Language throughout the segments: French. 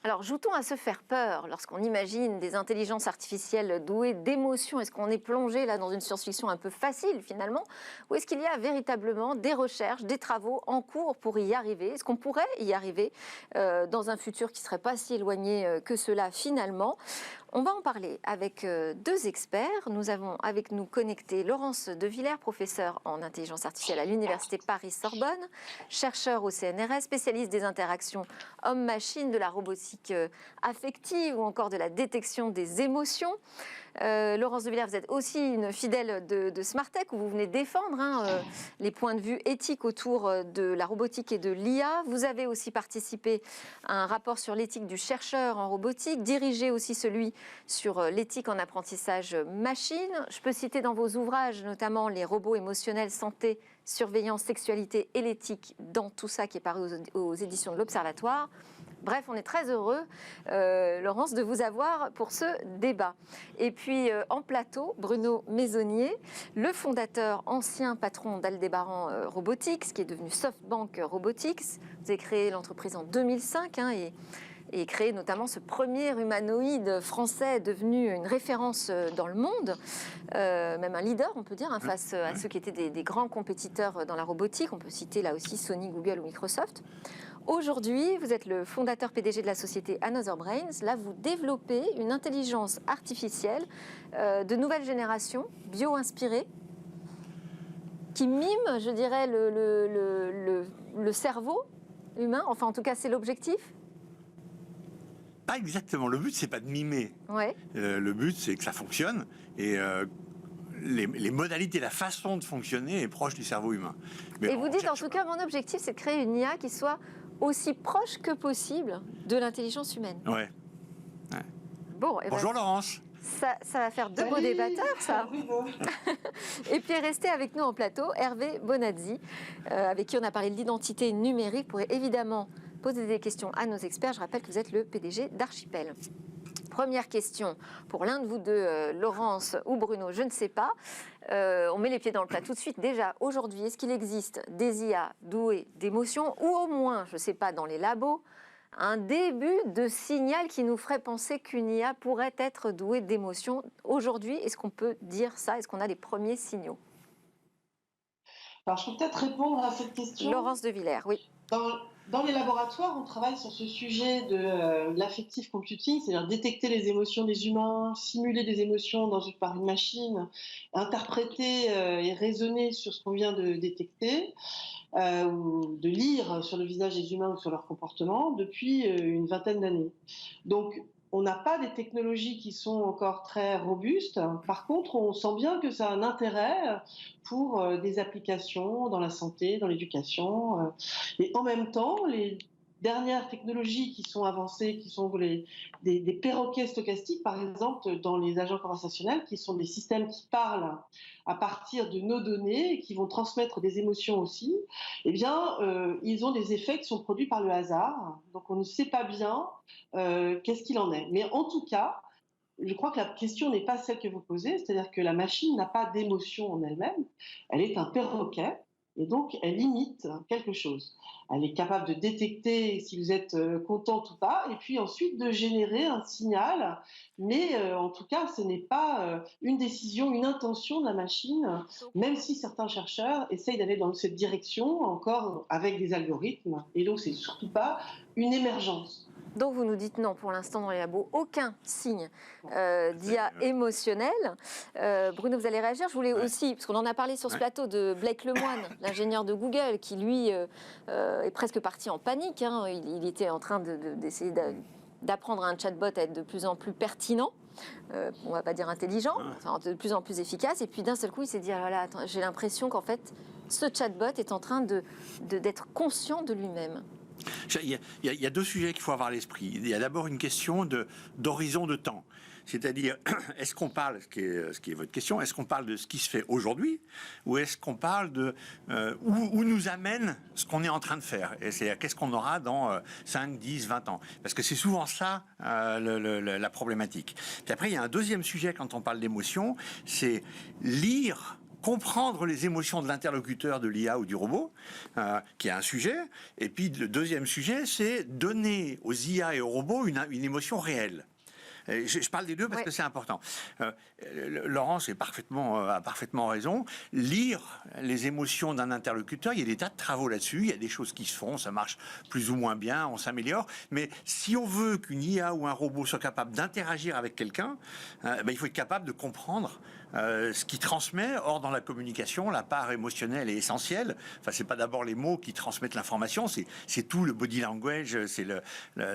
Alors, joue-t-on à se faire peur lorsqu'on imagine des intelligences artificielles douées d'émotions? Est-ce qu'on est plongé là dans une science-fiction un peu facile finalement? Ou est-ce qu'il y a véritablement des recherches, des travaux en cours pour y arriver? Est-ce qu'on pourrait y arriver dans un futur qui ne serait pas si éloigné que cela finalement? On va en parler avec deux experts. Nous avons avec nous connecté Laurence de Villers, professeure en intelligence artificielle à l'Université Paris-Sorbonne, chercheur au CNRS, spécialiste des interactions homme-machine, de la robotique affective ou encore de la détection des émotions. Laurence de Villers, vous êtes aussi une fidèle de Smartech, où vous venez défendre les points de vue éthiques autour de la robotique et de l'IA. Vous avez aussi participé à un rapport sur l'éthique du chercheur en robotique, dirigé aussi celui sur l'éthique en apprentissage machine. Je peux citer dans vos ouvrages notamment les robots émotionnels, santé, surveillance, sexualité et l'éthique dans tout ça qui est paru aux éditions de l'Observatoire. Bref, on est très heureux, Laurence, de vous avoir pour ce débat. Et puis, en plateau, Bruno Maisonnier, le fondateur, ancien patron d'Aldébaran Robotics, qui est devenu SoftBank Robotics. Vous avez créé l'entreprise en 2005 et créé notamment ce premier humanoïde français devenu une référence dans le monde, même un leader, on peut dire, face à ceux qui étaient des grands compétiteurs dans la robotique. On peut citer là aussi Sony, Google ou Microsoft. Aujourd'hui, vous êtes le fondateur PDG de la société Another Brains. Là, vous développez une intelligence artificielle de nouvelle génération, bio-inspirée, qui mime, je dirais, le cerveau humain. Enfin, en tout cas, c'est l'objectif. Pas exactement. Le but, c'est pas de mimer. Ouais. Le but, c'est que ça fonctionne. Et les modalités, la façon de fonctionner est proche du cerveau humain. Mais et vous dites, en tout cas, mon objectif, c'est de créer une IA qui soit aussi proche que possible de l'intelligence humaine. Ouais. Bon, bonjour Laurence. Ça va faire deux beaux débatteurs, ça. Et puis restez avec nous en plateau, Hervé Bonazzi, avec qui on a parlé de l'identité numérique, pour évidemment poser des questions à nos experts. Je rappelle que vous êtes le PDG d'Archipel. Première question pour l'un de vous deux, Laurence ou Bruno, je ne sais pas. On met les pieds dans le plat tout de suite. Déjà, aujourd'hui, est-ce qu'il existe des IA douées d'émotions, ou au moins, je ne sais pas, dans les labos, un début de signal qui nous ferait penser qu'une IA pourrait être douée d'émotions? Aujourd'hui, est-ce qu'on peut dire ça? Est-ce qu'on a des premiers signaux? Alors, je peux peut-être répondre à cette question. Laurence de Villers, oui. Dans les laboratoires, on travaille sur ce sujet de l'affective computing, c'est-à-dire détecter les émotions des humains, simuler des émotions par une machine, interpréter et raisonner sur ce qu'on vient de détecter, ou de lire sur le visage des humains ou sur leur comportement depuis une vingtaine d'années. Donc, on n'a pas des technologies qui sont encore très robustes. Par contre, on sent bien que ça a un intérêt pour des applications dans la santé, dans l'éducation. Et en même temps, les dernières technologies qui sont avancées, qui sont des perroquets stochastiques, par exemple, dans les agents conversationnels, qui sont des systèmes qui parlent à partir de nos données et qui vont transmettre des émotions aussi, eh bien, ils ont des effets qui sont produits par le hasard. Donc, on ne sait pas bien qu'est-ce qu'il en est. Mais en tout cas, je crois que la question n'est pas celle que vous posez, c'est-à-dire que la machine n'a pas d'émotion en elle-même, elle est un perroquet, et donc elle imite quelque chose. Elle est capable de détecter si vous êtes contente ou pas, et puis ensuite de générer un signal, mais en tout cas, ce n'est pas une décision, une intention de la machine, même si certains chercheurs essayent d'aller dans cette direction, encore avec des algorithmes, et donc c'est surtout pas une émergence. Donc vous nous dites non, pour l'instant dans les labos, aucun signe d'IA émotionnelle. Bruno, vous allez réagir. Je voulais aussi, parce qu'on en a parlé sur ce plateau, de Blake Lemoine, l'ingénieur de Google, qui lui est presque parti en panique. Il était en train d'essayer d'apprendre à un chatbot à être de plus en plus pertinent. On ne va pas dire intelligent, enfin, de plus en plus efficace. Et puis d'un seul coup, il s'est dit, ah là là, attends, j'ai l'impression qu'en fait, ce chatbot est en train d'être conscient de lui-même. Il y a deux sujets qu'il faut avoir à l'esprit. Il y a d'abord une question d'horizon de temps. C'est-à-dire, est-ce qu'on parle, ce qui est votre question, est-ce qu'on parle de ce qui se fait aujourd'hui, ou est-ce qu'on parle de où nous amène ce qu'on est en train de faire? Et c'est qu'est-ce qu'on aura dans 5, 10, 20 ans? Parce que c'est souvent ça la problématique. Puis après, il y a un deuxième sujet quand on parle d'émotion, c'est lire comprendre les émotions de l'interlocuteur de l'IA ou du robot, qui est un sujet. Et puis le deuxième sujet, c'est donner aux IA et aux robots une émotion réelle. Je parle des deux parce que c'est important. Laurence a parfaitement raison. Lire les émotions d'un interlocuteur, il y a des tas de travaux là-dessus, il y a des choses qui se font, ça marche plus ou moins bien, on s'améliore. Mais si on veut qu'une IA ou un robot soit capable d'interagir avec quelqu'un, il faut être capable de comprendre ce qu'il transmet. Or, dans la communication, la part émotionnelle est essentielle. Enfin, c'est pas d'abord les mots qui transmettent l'information, c'est tout le body language, c'est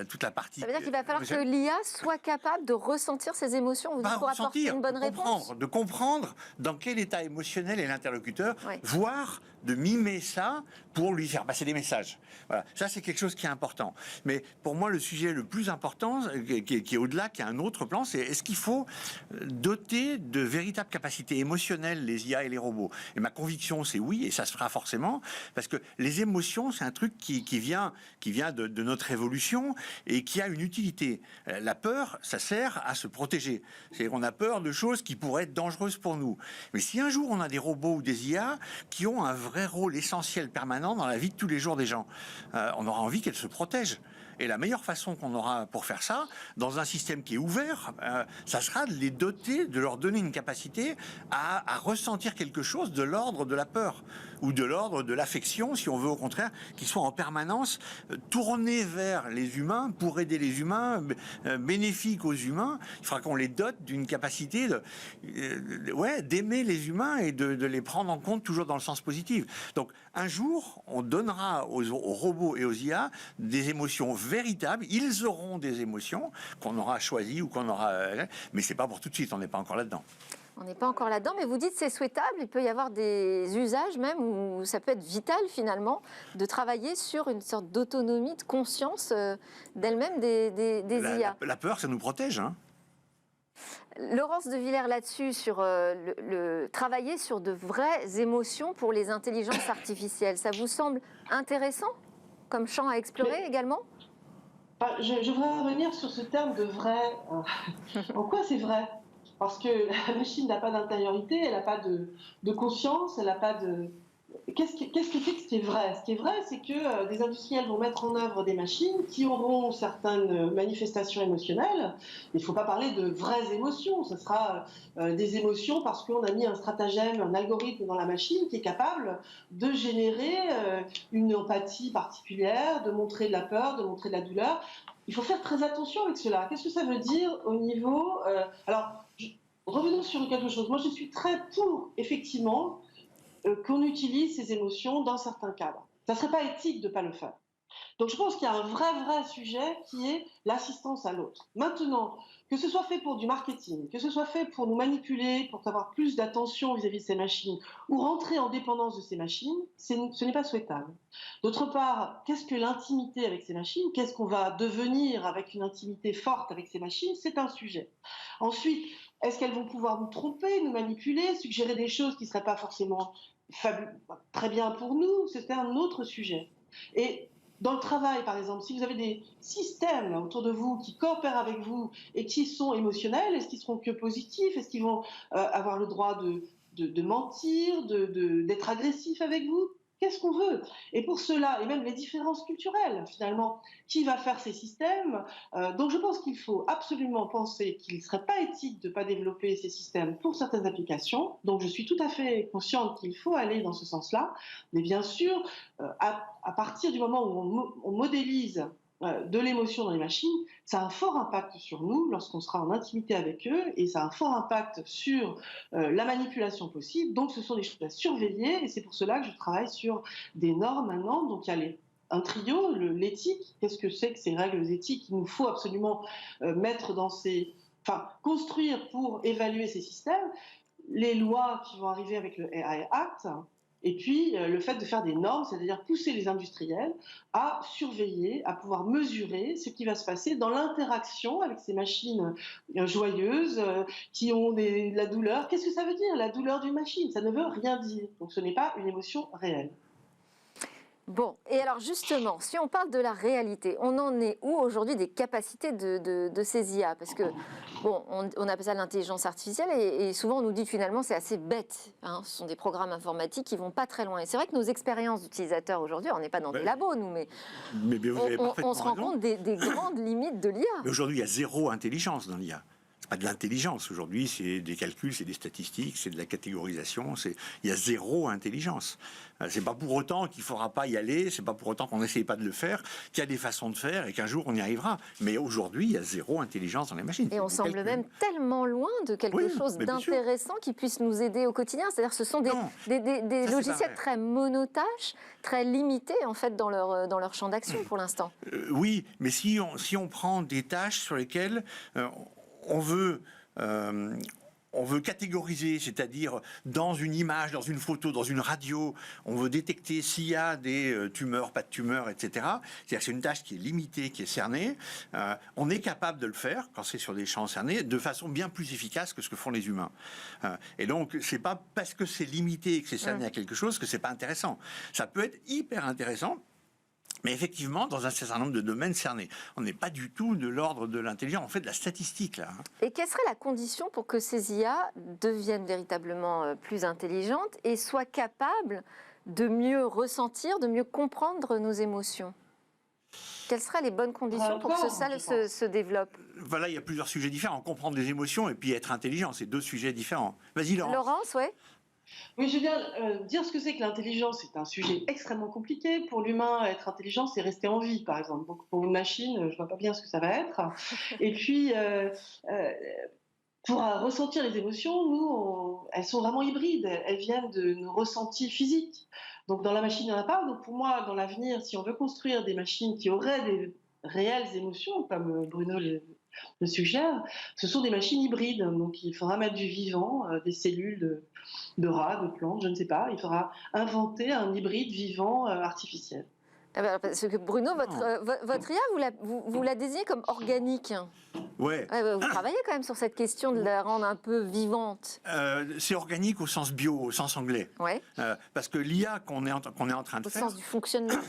toute la partie. Ça veut dire qu'il va falloir que l'IA soit capable de ressentir ses émotions pour apporter une bonne réponse. De comprendre dans quel état émotionnel est l'interlocuteur, voire de mimer ça pour lui faire passer des messages. Voilà. Ça, c'est quelque chose qui est important. Mais pour moi, le sujet le plus important, qui est au-delà, qui a un autre plan, c'est est-ce qu'il faut doter de véritables capacités émotionnelles les IA et les robots? Et ma conviction, c'est oui, et ça se fera forcément, parce que les émotions, c'est un truc qui vient de notre évolution et qui a une utilité. La peur, ça sert à se protéger. C'est-à-dire qu'on a peur de choses qui pourraient être dangereuses pour nous. Mais si un jour on a des robots ou des IA qui ont un vrai rôle essentiel permanent dans la vie de tous les jours des gens, on aura envie qu'elles se protègent. Et la meilleure façon qu'on aura pour faire ça, dans un système qui est ouvert, ça sera de les doter, de leur donner une capacité à ressentir quelque chose de l'ordre de la peur ou de l'ordre de l'affection, si on veut au contraire, qu'ils soient en permanence tournés vers les humains pour aider les humains, bénéfiques aux humains. Il faudra qu'on les dote d'une capacité d'aimer les humains et de les prendre en compte toujours dans le sens positif. Donc un jour, on donnera aux robots et aux IA des émotions véritables. Ils auront des émotions qu'on aura choisies ou qu'on aura... mais c'est pas pour tout de suite, on n'est pas encore là-dedans. On n'est pas encore là-dedans, mais vous dites c'est souhaitable, il peut y avoir des usages même où ça peut être vital finalement de travailler sur une sorte d'autonomie, de conscience d'elle-même des IA. La peur, ça nous protège, hein. Laurence de Villers là-dessus, sur travailler sur de vraies émotions pour les intelligences artificielles, ça vous semble intéressant comme champ à explorer également? Je voudrais revenir sur ce terme de vrai. En quoi c'est vrai? Parce que la machine n'a pas d'intériorité, elle n'a pas de conscience, elle n'a pas de... Qu'est-ce qui fait que ce qui est vrai? Ce qui est vrai, c'est que des industriels vont mettre en œuvre des machines qui auront certaines manifestations émotionnelles. Il ne faut pas parler de vraies émotions, ce sera des émotions parce qu'on a mis un stratagème, un algorithme dans la machine qui est capable de générer une empathie particulière, de montrer de la peur, de montrer de la douleur. Il faut faire très attention avec cela. Qu'est-ce que ça veut dire au niveau... revenons sur quelque chose. Moi, je suis très pour, effectivement, qu'on utilise ces émotions dans certains cadres. Ça ne serait pas éthique de ne pas le faire. Donc je pense qu'il y a un vrai sujet qui est l'assistance à l'autre. Maintenant, que ce soit fait pour du marketing, que ce soit fait pour nous manipuler, pour avoir plus d'attention vis-à-vis de ces machines, ou rentrer en dépendance de ces machines, ce n'est pas souhaitable. D'autre part, qu'est-ce que l'intimité avec ces machines? Qu'est-ce qu'on va devenir avec une intimité forte avec ces machines? C'est un sujet. Ensuite, est-ce qu'elles vont pouvoir nous tromper, nous manipuler, suggérer des choses qui ne seraient pas forcément très bien pour nous? C'est un autre sujet. Et dans le travail, par exemple, si vous avez des systèmes autour de vous qui coopèrent avec vous et qui sont émotionnels, est-ce qu'ils seront que positifs? Est-ce qu'ils vont avoir le droit de mentir, d'être agressifs avec vous? Qu'est-ce qu'on veut? Et pour cela, et même les différences culturelles, finalement, qui va faire ces systèmes? Donc je pense qu'il faut absolument penser qu'il ne serait pas éthique de ne pas développer ces systèmes pour certaines applications. Donc je suis tout à fait consciente qu'il faut aller dans ce sens-là. Mais bien sûr, à partir du moment où on modélise de l'émotion dans les machines, ça a un fort impact sur nous lorsqu'on sera en intimité avec eux et ça a un fort impact sur la manipulation possible. Donc ce sont des choses à surveiller et c'est pour cela que je travaille sur des normes maintenant. Donc il y a un trio, l'éthique. Qu'est-ce que c'est que ces règles éthiques qu'il nous faut absolument mettre dans construire pour évaluer ces systèmes, les lois qui vont arriver avec le AI Act. Et puis, le fait de faire des normes, c'est-à-dire pousser les industriels à surveiller, à pouvoir mesurer ce qui va se passer dans l'interaction avec ces machines joyeuses qui ont de la douleur. Qu'est-ce que ça veut dire, la douleur d'une machine? Ça ne veut rien dire. Donc, ce n'est pas une émotion réelle. Bon, et alors justement, si on parle de la réalité, on en est où aujourd'hui des capacités de ces IA? Parce que, bon, on appelle ça l'intelligence artificielle et souvent on nous dit finalement c'est assez bête, hein. Ce sont des programmes informatiques qui vont pas très loin. Et c'est vrai que nos expériences d'utilisateurs aujourd'hui, on n'est pas dans des labos, nous, mais Mais vous avez on parfaitement se rend raison. compte des grandes limites de l'IA. Mais aujourd'hui, il y a zéro intelligence dans l'IA. C'est pas de l'intelligence. Aujourd'hui, c'est des calculs, c'est des statistiques, c'est de la catégorisation. Il y a zéro intelligence. C'est pas pour autant qu'il faudra pas y aller. C'est pas pour autant qu'on n'essaye pas de le faire. Qu'il y a des façons de faire et qu'un jour on y arrivera. Mais aujourd'hui, il y a zéro intelligence dans les machines. Et on semble même tellement loin de quelque chose d'intéressant qui puisse nous aider au quotidien. C'est-à-dire, ce sont des logiciels très monotâches, très limités en fait dans leur champ d'action pour l'instant. Oui, mais si on prend des tâches sur lesquelles on veut catégoriser, c'est-à-dire dans une image, dans une photo, dans une radio, on veut détecter s'il y a des tumeurs, pas de tumeurs, etc. C'est-à-dire que c'est une tâche qui est limitée, qui est cernée. On est capable de le faire, quand c'est sur des champs cernés, de façon bien plus efficace que ce que font les humains. Et donc, c'est pas parce que c'est limité et que c'est cerné à quelque chose que c'est pas intéressant. Ça peut être hyper intéressant. Mais effectivement, dans un certain nombre de domaines cernés, on n'est pas du tout de l'ordre de l'intelligence, on fait de la statistique là. Et quelle serait la condition pour que ces IA deviennent véritablement plus intelligentes et soient capables de mieux ressentir, de mieux comprendre nos émotions? Quelles seraient les bonnes conditions pour que ça se développe? Voilà, il y a plusieurs sujets différents. Comprendre les émotions et puis être intelligent, c'est deux sujets différents. Vas-y Laurence. Laurence, oui. Oui, je veux bien dire ce que c'est que l'intelligence. C'est un sujet extrêmement compliqué. Pour l'humain, être intelligent, c'est rester en vie, par exemple. Donc, pour une machine, je vois pas bien ce que ça va être. Et puis, pour ressentir les émotions, nous, elles sont vraiment hybrides. Elles viennent de nos ressentis physiques. Donc, dans la machine, il n'y en a pas. Donc, pour moi, dans l'avenir, si on veut construire des machines qui auraient des réelles émotions, comme Bruno le suggère, ce sont des machines hybrides. Donc, il faudra mettre du vivant, des cellules de rats, de plantes, je ne sais pas. Il faudra inventer un hybride vivant artificiel. Parce que Bruno, votre IA, vous la désignez comme organique. Ouais. Vous travaillez quand même sur cette question de la rendre un peu vivante. C'est organique au sens bio, au sens anglais. Ouais. Parce que l'IA qu'on est en train de faire... Au sens du fonctionnement.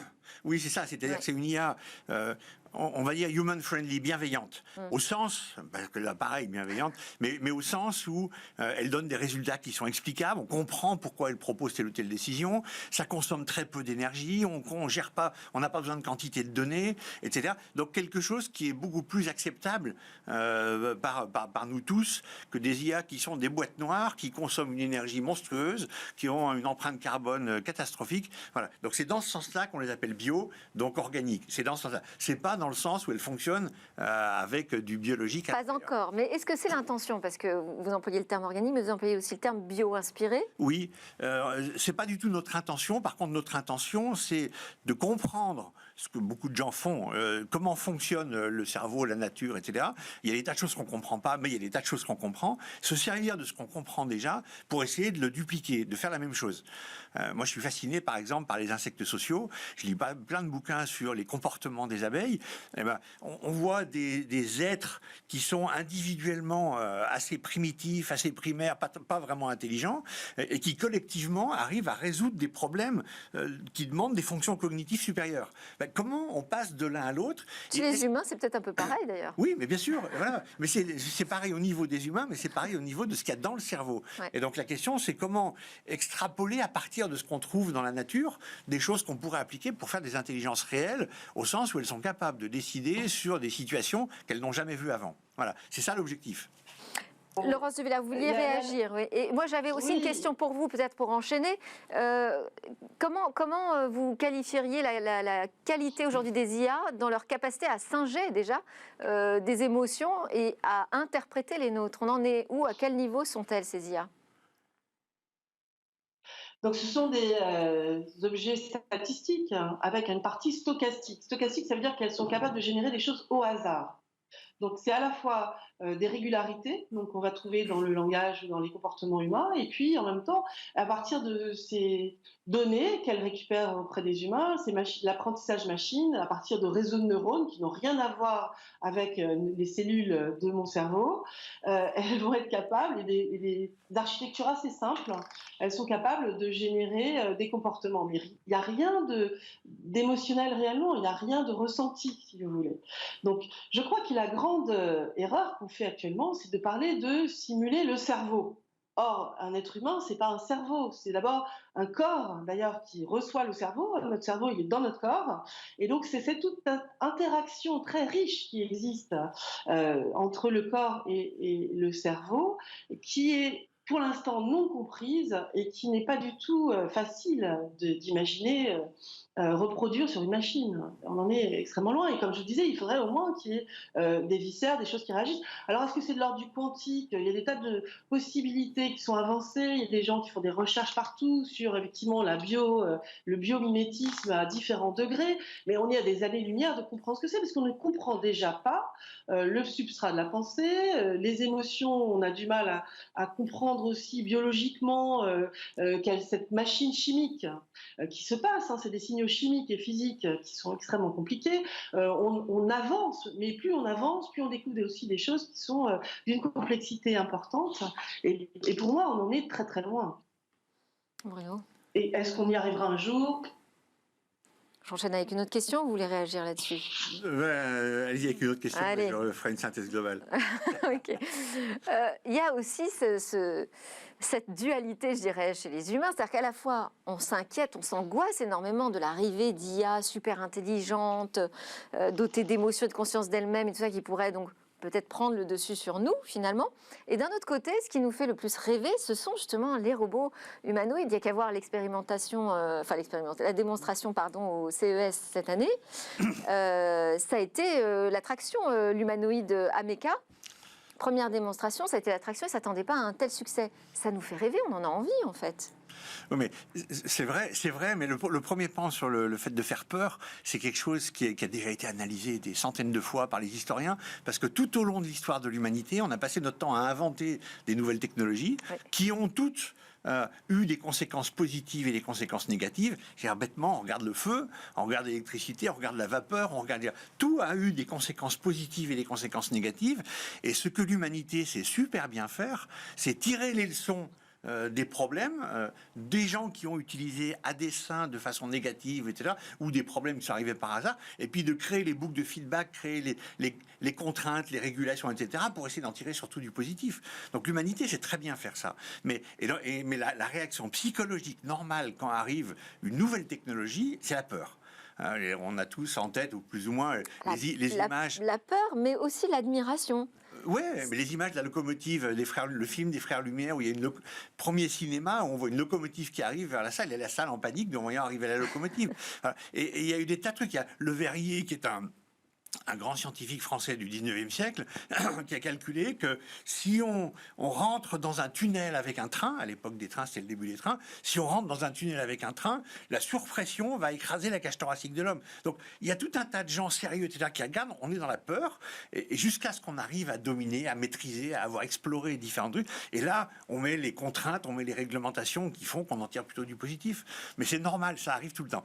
Oui, c'est ça. C'est-à-dire que c'est une IA... on va dire human-friendly, bienveillante, au sens, parce que là, pareil, bienveillante, mais au sens où elle donne des résultats qui sont explicables, on comprend pourquoi elle propose telle ou telle décision, ça consomme très peu d'énergie, on gère pas, on n'a pas besoin de quantité de données, etc. Donc quelque chose qui est beaucoup plus acceptable par nous tous que des IA qui sont des boîtes noires, qui consomment une énergie monstrueuse, qui ont une empreinte carbone catastrophique. Voilà. Donc c'est dans ce sens-là qu'on les appelle bio, donc organiques. C'est dans ce sens-là. C'est pas dans le sens où elle fonctionne avec du biologique. Pas encore, mais est-ce que c'est l'intention? Parce que vous employez le terme organique, mais vous employez aussi le terme bio-inspiré. Oui, c'est pas du tout notre intention. Par contre, notre intention, c'est de comprendre ce que beaucoup de gens font, comment fonctionne le cerveau, la nature, etc. Il y a des tas de choses qu'on comprend pas, mais il y a des tas de choses qu'on comprend. Se servir de ce qu'on comprend déjà pour essayer de le dupliquer, de faire la même chose. Moi, je suis fasciné, par exemple, par les insectes sociaux. Je lis plein de bouquins sur les comportements des abeilles. Eh ben, on voit des êtres qui sont individuellement assez primitifs, assez primaires, pas vraiment intelligents, et qui collectivement arrivent à résoudre des problèmes qui demandent des fonctions cognitives supérieures. Ben, comment on passe de l'un à l'autre? Chez les humains, c'est peut-être un peu pareil d'ailleurs. Oui, mais bien sûr. Voilà. Mais c'est pareil au niveau des humains, mais c'est pareil au niveau de ce qu'il y a dans le cerveau. Ouais. Et donc la question, c'est comment extrapoler à partir de ce qu'on trouve dans la nature des choses qu'on pourrait appliquer pour faire des intelligences réelles, au sens où elles sont capables de décider sur des situations qu'elles n'ont jamais vues avant. Voilà, c'est ça l'objectif. Laurence de Villers, vous vouliez réagir, oui. Et moi j'avais aussi une question pour vous, peut-être pour enchaîner. Comment vous qualifieriez la qualité aujourd'hui des IA dans leur capacité à singer déjà des émotions et à interpréter les nôtres? On en est où? À quel niveau sont-elles ces IA? Donc, ce sont des objets statistiques avec une partie stochastique. Stochastique, ça veut dire qu'elles sont capables de générer des choses au hasard. Donc c'est à la fois des régularités, donc on va trouver dans le langage, dans les comportements humains, et puis en même temps, à partir de ces données qu'elle récupère auprès des humains, l'apprentissage machine, à partir de réseaux de neurones qui n'ont rien à voir avec les cellules de mon cerveau, elles vont être capables, d'architecture assez simple, elles sont capables de générer des comportements. Mais il n'y a rien d'émotionnel réellement, il n'y a rien de ressenti, si vous voulez. Donc, je crois que la grande erreur qu'on fait actuellement, c'est de parler de simuler le cerveau. Or, un être humain, c'est pas un cerveau, c'est d'abord un corps, d'ailleurs, qui reçoit le cerveau. Notre cerveau, il est dans notre corps. Et donc, c'est cette toute interaction très riche qui existe entre le corps et le cerveau, qui est pour l'instant non comprise et qui n'est pas du tout facile d'imaginer reproduire sur une machine. On en est extrêmement loin. Et comme je vous disais, il faudrait au moins qu'il y ait des viscères, des choses qui réagissent. Alors, est-ce que c'est de l'ordre du quantique? Il y a des tas de possibilités qui sont avancées. Il y a des gens qui font des recherches partout sur, effectivement, le biomimétisme à différents degrés. Mais on est à des années-lumière de comprendre ce que c'est, parce qu'on ne comprend déjà pas le substrat de la pensée, les émotions. On a du mal à comprendre aussi biologiquement cette machine chimique qui se passe. C'est des signaux chimiques et physiques qui sont extrêmement compliqués. On avance, mais plus on avance, plus on découvre aussi des choses qui sont d'une complexité importante. Et pour moi, on en est très très loin. Bruno? Et est-ce qu'on y arrivera un jour? J'enchaîne avec une autre question, vous voulez réagir là-dessus? Allez-y avec une autre question, Allez. je ferai une synthèse globale. Ok. Il y a aussi cette dualité, je dirais, chez les humains. C'est-à-dire qu'à la fois, on s'inquiète, on s'angoisse énormément de l'arrivée d'IA super intelligentes, dotées d'émotions et de conscience d'elles-mêmes et tout ça, qui pourrait donc peut-être prendre le dessus sur nous, finalement. Et d'un autre côté, ce qui nous fait le plus rêver, ce sont justement les robots humanoïdes. Il y a qu'à voir la démonstration, au CES cette année. Ça a été l'attraction, l'humanoïde Ameca. Première démonstration, ça a été l'attraction, ils ne s'attendaient pas à un tel succès. Ça nous fait rêver, on en a envie, en fait. Oui, mais c'est vrai, mais le premier pan sur le fait de faire peur, c'est quelque chose qui a déjà été analysé des centaines de fois par les historiens, parce que tout au long de l'histoire de l'humanité, on a passé notre temps à inventer des nouvelles technologies qui ont toutes eu des conséquences positives et des conséquences négatives. Bêtement, on regarde le feu, on regarde l'électricité, on regarde la vapeur, tout a eu des conséquences positives et des conséquences négatives. Et ce que l'humanité sait super bien faire, c'est tirer les leçons des problèmes, des gens qui ont utilisé à dessein de façon négative, etc., ou des problèmes qui sont arrivés par hasard, et puis de créer les boucles de feedback, créer les contraintes, les régulations, etc., pour essayer d'en tirer surtout du positif. Donc l'humanité sait très bien faire ça. Mais la réaction psychologique normale quand arrive une nouvelle technologie, c'est la peur. On a tous en tête, ou plus ou moins, les images... La peur, mais aussi l'admiration. Ouais, mais les images de la locomotive, le film des Frères Lumière, où il y a premier cinéma, où on voit une locomotive qui arrive vers la salle, et la salle en panique de voyant arriver la locomotive. Voilà. Et il y a eu des tas de trucs. Il y a Le Verrier, qui est un grand scientifique français du 19e siècle, qui a calculé que si on rentre dans un tunnel avec un train, à l'époque des trains, c'était le début des trains, si on rentre dans un tunnel avec un train, la surpression va écraser la cage thoracique de l'homme. Donc, il y a tout un tas de gens sérieux, etc., qui regardent, on est dans la peur, et jusqu'à ce qu'on arrive à dominer, à maîtriser, à avoir exploré différents trucs. Et là, on met les contraintes, on met les réglementations qui font qu'on en tire plutôt du positif. Mais c'est normal, ça arrive tout le temps.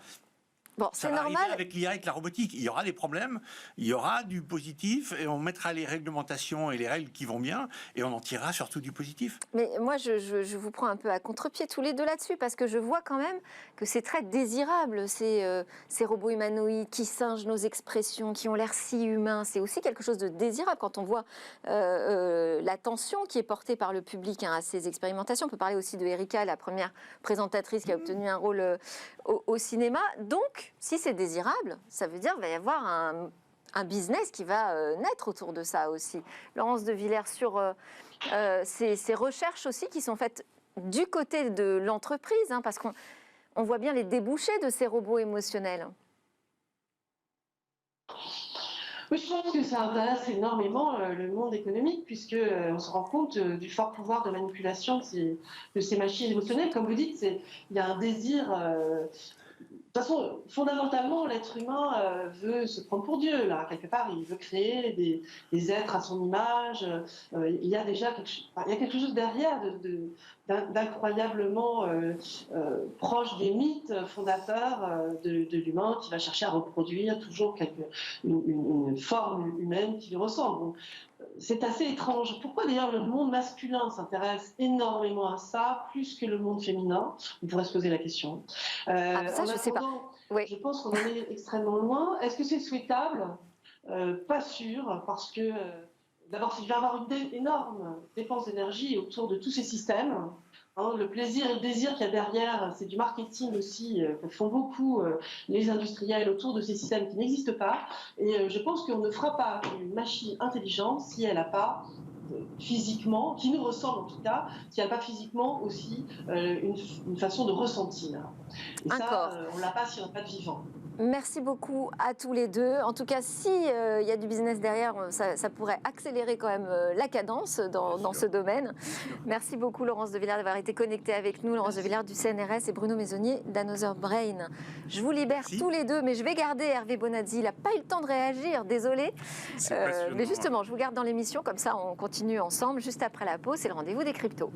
Bon, ça c'est va normal. arriver avec l'IA, avec la robotique. Il y aura des problèmes, il y aura du positif, et on mettra les réglementations et les règles qui vont bien, et on en tirera surtout du positif. Mais moi, je vous prends un peu à contre-pied tous les deux là-dessus, parce que je vois quand même que c'est très désirable, ces robots humanoïdes qui singent nos expressions, qui ont l'air si humains. C'est aussi quelque chose de désirable quand on voit l'attention qui est portée par le public à ces expérimentations. On peut parler aussi de Erika, la première présentatrice qui a obtenu un rôle au cinéma. Donc, si c'est désirable, ça veut dire qu'il va y avoir un business qui va naître autour de ça aussi. Laurence de Villers, sur ces recherches aussi qui sont faites du côté de l'entreprise, parce qu'on voit bien les débouchés de ces robots émotionnels. Oui, je pense que ça intéresse énormément le monde économique, puisqu'on se rend compte du fort pouvoir de manipulation de ces machines émotionnelles. Comme vous dites, il y a un désir toute façon, fondamentalement, l'être humain veut se prendre pour Dieu, là, quelque part. Il veut créer des êtres à son image. Il y a déjà quelque chose derrière d'incroyablement proche des mythes fondateurs de l'humain qui va chercher à reproduire toujours une forme humaine qui lui ressemble. Donc, c'est assez étrange. Pourquoi d'ailleurs le monde masculin s'intéresse énormément à ça, plus que le monde féminin? On pourrait se poser la question. Ça, je ne sais pas. Oui. Je pense qu'on en est extrêmement loin. Est-ce que c'est souhaitable? Pas sûr, parce que d'abord, il va y avoir une énorme dépense d'énergie autour de tous ces systèmes. Le plaisir et le désir qu'il y a derrière, c'est du marketing aussi, que font beaucoup les industriels autour de ces systèmes qui n'existent pas. Et je pense qu'on ne fera pas une machine intelligente si elle n'a pas physiquement, qui nous ressemble en tout cas, si elle n'a pas physiquement aussi une façon de ressentir. Et ça, on ne l'a pas si on n'a pas de vivant. Merci beaucoup à tous les deux. En tout cas, s'il y a du business derrière, ça pourrait accélérer quand même la cadence dans ce domaine. Merci beaucoup Laurence de Villers d'avoir été connectée avec nous. Laurence de Villers du CNRS et Bruno Maisonnier d'Another Brain. Je vous libère tous les deux, mais je vais garder Hervé Bonazzi. Il n'a pas eu le temps de réagir, désolé. Mais justement, je vous garde dans l'émission, comme ça on continue ensemble. Juste après la pause, c'est le rendez-vous des cryptos.